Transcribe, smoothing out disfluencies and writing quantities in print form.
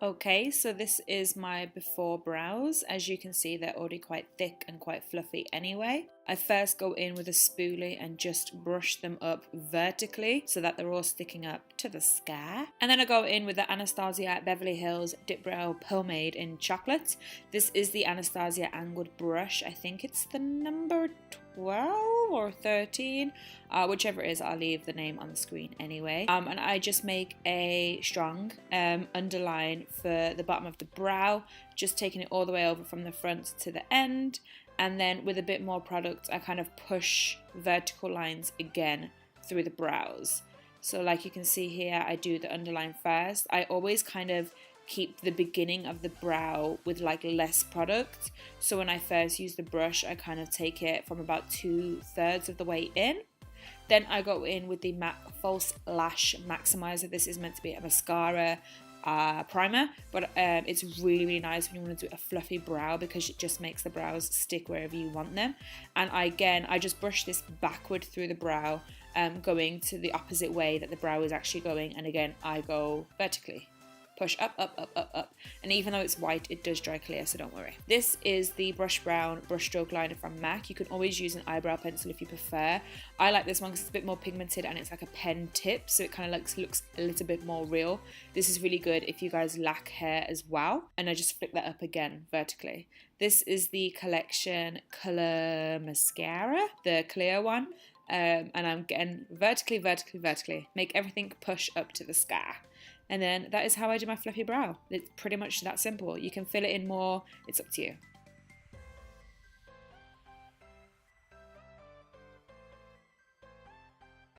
Okay, so this is my before brows. As you can see, they're already quite thick and quite fluffy anyway. I first go in with a spoolie and just brush them up vertically so that they're all sticking up to the sky. And then I go in with the Anastasia Beverly Hills Dip Brow Pomade in chocolate. This is the Anastasia Angled Brush. I think it's the number 12 or 13, whichever it is. I'll leave the name on the screen anyway. And I just make a strong underline for the bottom of the brow, just taking it all the way over from the front to the end. And then with a bit more product, I kind of push vertical lines again through the brows. So like you can see here, I do the underline first. I always kind of keep the beginning of the brow with like less product. So when I first use the brush, I kind of take it from about 2/3 of the way in. Then I go in with the MAC False Lash Maximizer. This is meant to be a mascara primer, but it's really nice when you want to do a fluffy brow because it just makes the brows stick wherever you want them. And I just brush this backward through the brow, going to the opposite way that the brow is actually going, and again I go vertically. Push up, up, up, up, up. And even though it's white, it does dry clear, so don't worry. This is the Brush Brown Brush Stroke Liner from MAC. You can always use an eyebrow pencil if you prefer. I like this one because it's a bit more pigmented and it's like a pen tip, so it kind of looks a little bit more real. This is really good if you guys lack hair as well. And I just flick that up again vertically. This is the Collection Color Mascara, the clear one. And I'm getting vertically. Make everything push up to the sky. And then that is how I do my fluffy brow. It's pretty much that simple. You can fill it in more, it's up to you.